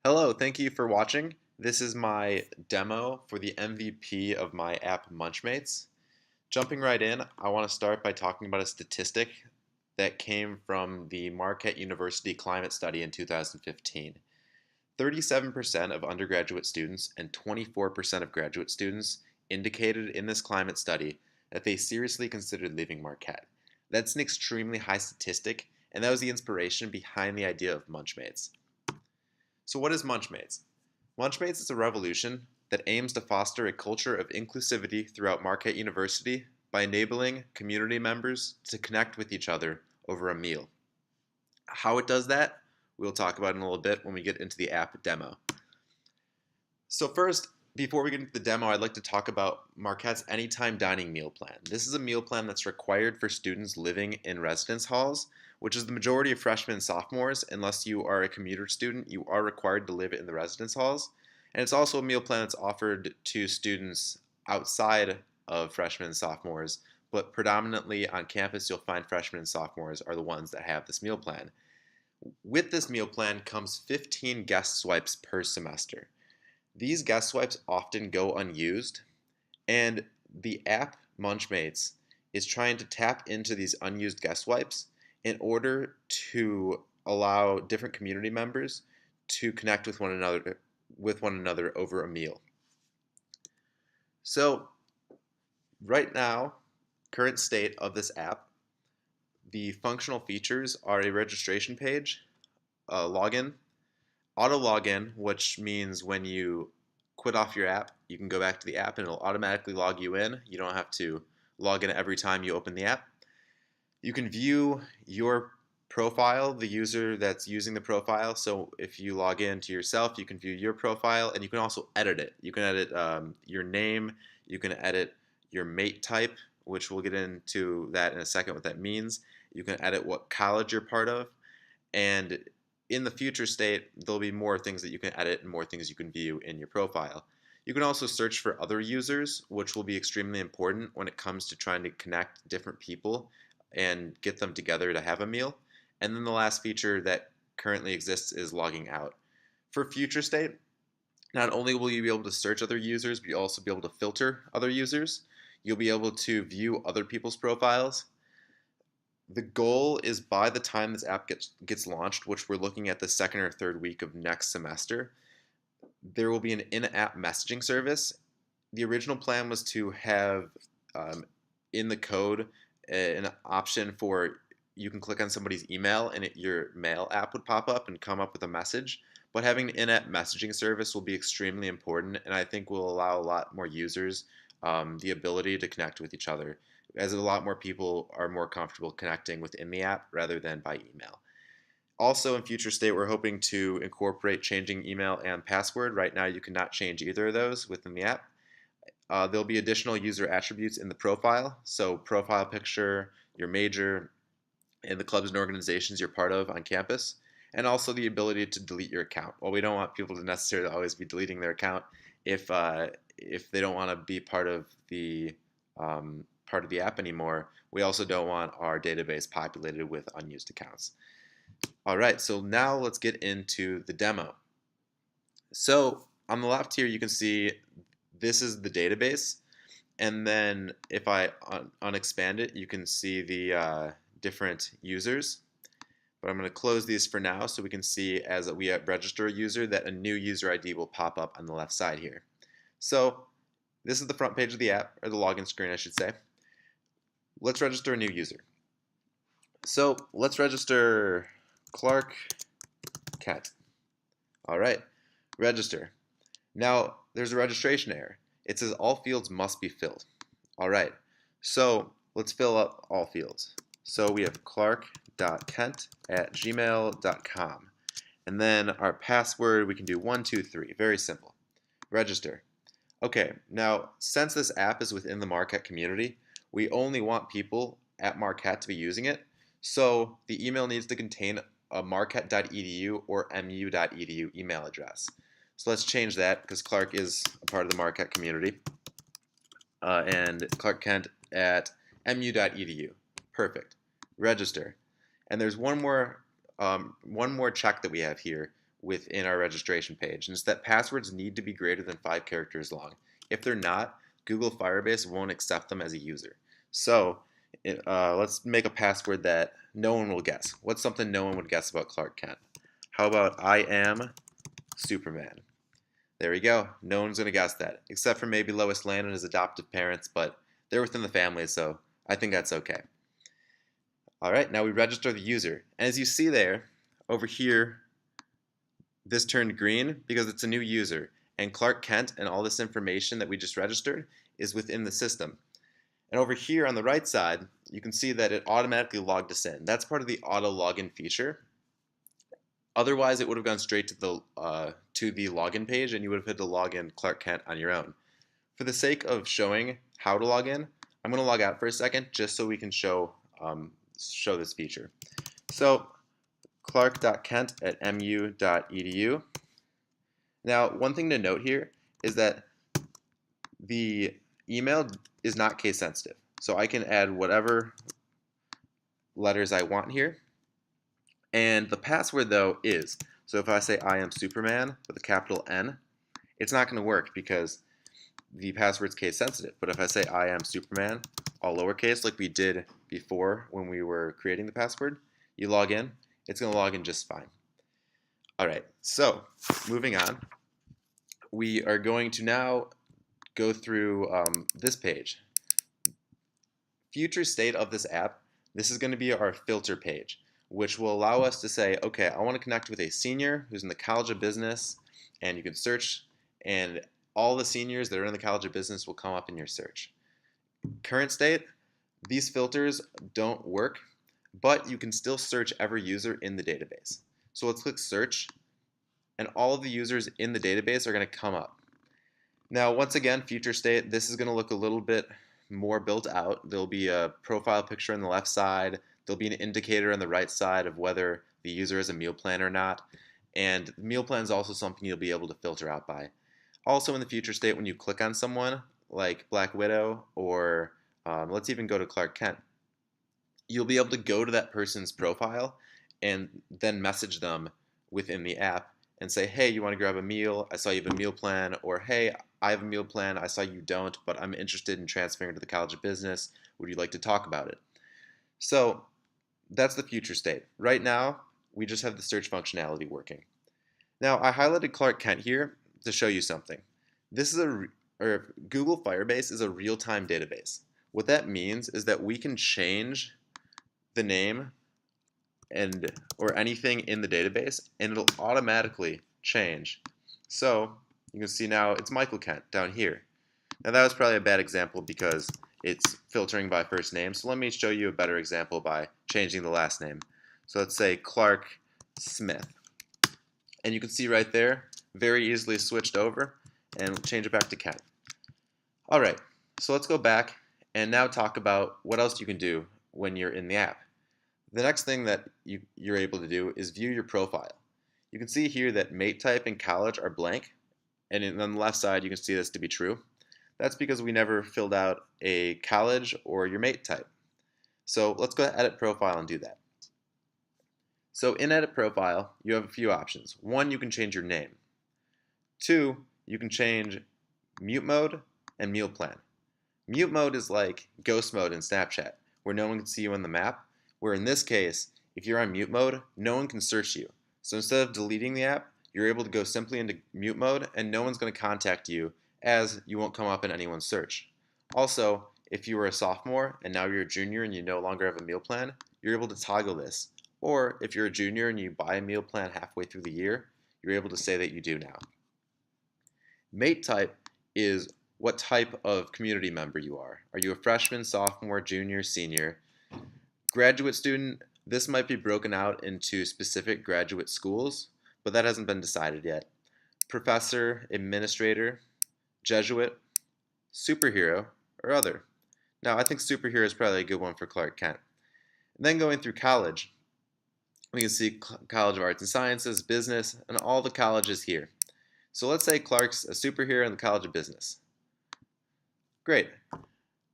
Hello, thank you for watching. This is my demo for the MVP of my app MUnchMates. Jumping right in, I want to start by talking about a statistic that came from the Marquette University climate study in 2015. 37% of undergraduate students and 24% of graduate students indicated in this climate study that they seriously considered leaving Marquette. That's an extremely high statistic, and that was the inspiration behind the idea of MUnchMates. So what is MUnchMates? MUnchMates is a revolution that aims to foster a culture of inclusivity throughout Marquette University by enabling community members to connect with each other over a meal. How it does that, we'll talk about in a little bit when we get into the app demo. So first, before we get into the demo, I'd like to talk about Marquette's Anytime Dining Meal Plan. This is a meal plan that's required for students living in residence halls, which is the majority of freshmen and sophomores. Unless you are a commuter student, you are required to live in the residence halls. And it's also a meal plan that's offered to students outside of freshmen and sophomores, but predominantly on campus, you'll find freshmen and sophomores are the ones that have this meal plan. With this meal plan comes 15 guest swipes per semester. These guest swipes often go unused, and the app MUnchMates is trying to tap into these unused guest swipes in order to allow different community members to connect with one another over a meal. So right now, current state of this app, the functional features are a registration page, a login, auto login, which means when you quit off your app, you can go back to the app and it'll automatically log you in. You don't have to log in every time you open the app. You can view your profile, the user that's using the profile. So if you log in to yourself, you can view your profile, and you can also edit it. You can edit your name, you can edit your mate type, which we'll get into that in a second, what that means. You can edit what college you're part of, and in the future state, there'll be more things that you can edit and more things you can view in your profile. You can also search for other users, which will be extremely important when it comes to trying to connect different people and get them together to have a meal. And then the last feature that currently exists is logging out. For future state, not only will you be able to search other users, but you'll also be able to filter other users. You'll be able to view other people's profiles. The goal is by the time this app gets launched, which we're looking at the second or third week of next semester, there will be an in-app messaging service. The original plan was to have in the code an option for you can click on somebody's email and your mail app would pop up and come up with a message. But having an in-app messaging service will be extremely important, and I think will allow a lot more users the ability to connect with each other, as a lot more people are more comfortable connecting within the app rather than by email. Also, in future state, we're hoping to incorporate changing email and password. Right now, you cannot change either of those within the app. There'll be additional user attributes in the profile, so profile picture, your major, and the clubs and organizations you're part of on campus, and also the ability to delete your account. While we don't want people to necessarily always be deleting their account, if they don't want to be part of the app anymore, we also don't want our database populated with unused accounts. All right, so now let's get into the demo. So on the left here, you can see this is the database. And then if I unexpand it, you can see the different users. But I'm going to close these for now so we can see as we register a user that a new user ID will pop up on the left side here. So this is the front page of the app, or the login screen, I should say. Let's register a new user. So let's register Clark Kent. All right, register. Now there's a registration error. It says all fields must be filled. All right, so let's fill up all fields. So we have clark.kent@gmail.com. And then our password, we can do 123. Very simple. Register. Okay, now since this app is within the Marquette community, we only want people at Marquette to be using it. So the email needs to contain a marquette.edu or mu.edu email address. So let's change that because Clark is a part of the Marquette community. And Clark Kent at mu.edu. Perfect. Register. And there's one more check that we have here, within our registration page, and it's that passwords need to be greater than 5 characters long. If they're not, Google Firebase won't accept them as a user. So let's make a password that no one will guess. What's something no one would guess about Clark Kent? How about I am Superman? There we go. No one's going to guess that, except for maybe Lois Lane and his adoptive parents, but they're within the family, so I think that's okay. All right, now we register the user. And as you see there, over here, this turned green because it's a new user. And Clark Kent and all this information that we just registered is within the system. And over here on the right side, you can see that it automatically logged us in. That's part of the auto login feature. Otherwise, it would have gone straight to the login page, and you would have had to log in Clark Kent on your own. For the sake of showing how to log in, I'm going to log out for a second just so we can show this feature. So clark.kent@mu.edu. Now, one thing to note here is that the email is not case sensitive. So I can add whatever letters I want here. And the password, though, is. So if I say I am Superman with a capital N, it's not going to work because the password's case sensitive. But if I say I am Superman, all lowercase, like we did before when we were creating the password, you log in, it's going to log in just fine. All right, so moving on, we are going to now go through this page. Future state of this app, this is going to be our filter page, which will allow us to say, okay, I want to connect with a senior who's in the College of Business, and you can search, and all the seniors that are in the College of Business will come up in your search. Current state, these filters don't work, but you can still search every user in the database. So let's click search, and all of the users in the database are going to come up. Now, once again, future state, this is going to look a little bit more built out. There'll be a profile picture on the left side. There'll be an indicator on the right side of whether the user is a meal plan or not. And the meal plan is also something you'll be able to filter out by. Also in the future state, when you click on someone like Black Widow or let's even go to Clark Kent, you'll be able to go to that person's profile and then message them within the app and say, hey, you want to grab a meal? I saw you have a meal plan. Or, hey, I have a meal plan. I saw you don't, but I'm interested in transferring to the College of Business. Would you like to talk about it? So that's the future state. Right now, we just have the search functionality working. Now, I highlighted Clark Kent here to show you something. This is Google Firebase is a real-time database. What that means is that we can change the name or anything in the database, and it'll automatically change. So you can see now it's Michael Kent down here. Now that was probably a bad example because it's filtering by first name. So let me show you a better example by changing the last name. So let's say Clark Smith. And you can see right there, very easily switched over, and change it back to Kent. All right, so let's go back and now talk about what else you can do when you're in the app. The next thing that you're able to do is view your profile. You can see here that mate type and college are blank, and on the left side you can see this to be true. That's because we never filled out a college or your mate type. So let's go to edit profile and do that. So in edit profile, you have a few options. One, you can change your name. Two, you can change mute mode and meal plan. Mute mode is like ghost mode in Snapchat, where no one can see you on the map, where in this case, if you're on mute mode, no one can search you. So instead of deleting the app, you're able to go simply into mute mode and no one's going to contact you, as you won't come up in anyone's search. Also, if you were a sophomore and now you're a junior and you no longer have a meal plan, you're able to toggle this. Or if you're a junior and you buy a meal plan halfway through the year, you're able to say that you do now. Mate type is what type of community member you are. Are you a freshman, sophomore, junior, senior? Graduate student, this might be broken out into specific graduate schools, but that hasn't been decided yet. Professor, administrator, Jesuit, superhero, or other. Now, I think superhero is probably a good one for Clark Kent. And then going through college, we can see College of Arts and Sciences, Business, and all the colleges here. So let's say Clark's a superhero in the College of Business. Great.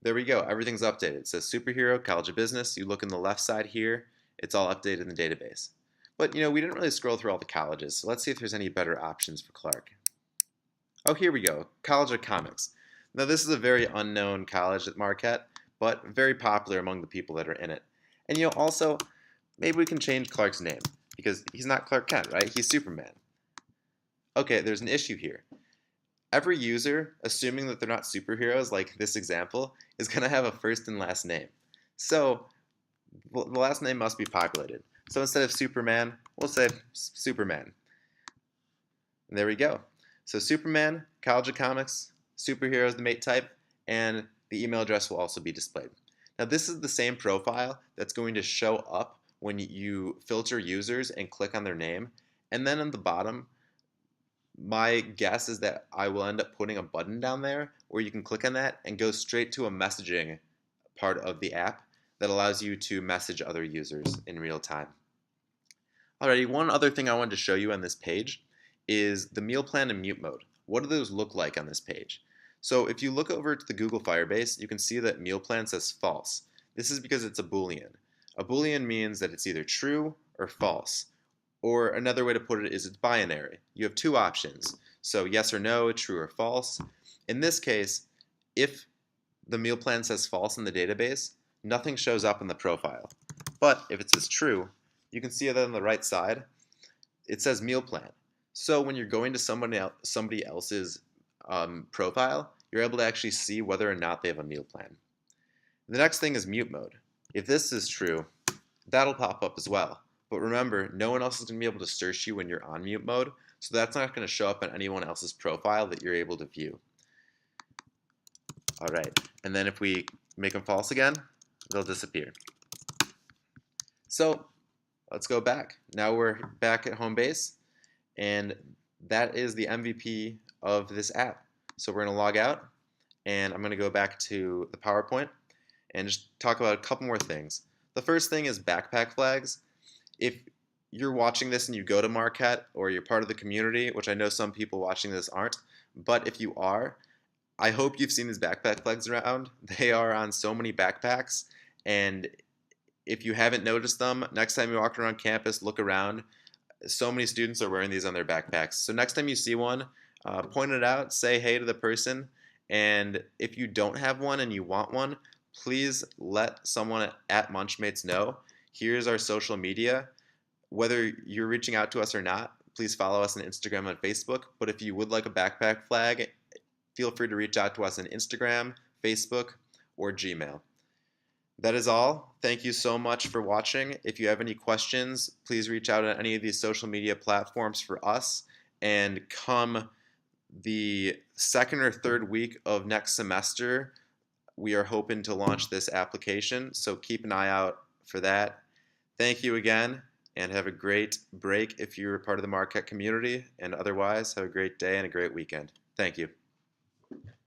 There we go. Everything's updated. It says superhero, College of Business. You look in the left side here, it's all updated in the database. But we didn't really scroll through all the colleges, so let's see if there's any better options for Clark. Oh, here we go, College of Comics. Now this is a very unknown college at Marquette, but very popular among the people that are in it. And also, maybe we can change Clark's name, because he's not Clark Kent, right? He's Superman. Okay, there's an issue here. Every user, assuming that they're not superheroes like this example, is going to have a first and last name. So the last name must be populated. So instead of Superman, we'll say Superman. And there we go. So Superman, College of Comics, superhero is the mate type, and the email address will also be displayed. Now this is the same profile that's going to show up when you filter users and click on their name. And then on the bottom, my guess is that I will end up putting a button down there where you can click on that and go straight to a messaging part of the app that allows you to message other users in real time. Alrighty, one other thing I wanted to show you on this page is the meal plan and mute mode. What do those look like on this page? So if you look over to the Google Firebase, you can see that meal plan says false. This is because it's a Boolean. A Boolean means that it's either true or false. Or another way to put it is it's binary. You have two options. So yes or no, true or false. In this case, if the meal plan says false in the database, nothing shows up in the profile. But if it says true, you can see that on the right side, it says meal plan. So when you're going to somebody else's profile, you're able to actually see whether or not they have a meal plan. The next thing is mute mode. If this is true, that'll pop up as well. But remember, no one else is going to be able to search you when you're on mute mode, so that's not going to show up on anyone else's profile that you're able to view. All right, and then if we make them false again, they'll disappear. So let's go back. Now we're back at home base, and that is the MVP of this app. So we're going to log out, and I'm going to go back to the PowerPoint and just talk about a couple more things. The first thing is backpack flags. If you're watching this and you go to Marquette or you're part of the community, which I know some people watching this aren't, but if you are, I hope you've seen these backpack flags around. They are on so many backpacks, and if you haven't noticed them, next time you walk around campus, look around. So many students are wearing these on their backpacks. So next time you see one, point it out, say hey to the person, and if you don't have one and you want one, please let someone at MUnchMates know. Here's our social media. Whether you're reaching out to us or not, please follow us on Instagram and Facebook. But if you would like a backpack flag, feel free to reach out to us on Instagram, Facebook, or Gmail. That is all. Thank you so much for watching. If you have any questions, please reach out on any of these social media platforms for us. And come the second or third week of next semester, we are hoping to launch this application. So keep an eye out for that. Thank you again, and have a great break if you're part of the Marquette community. And otherwise, have a great day and a great weekend. Thank you.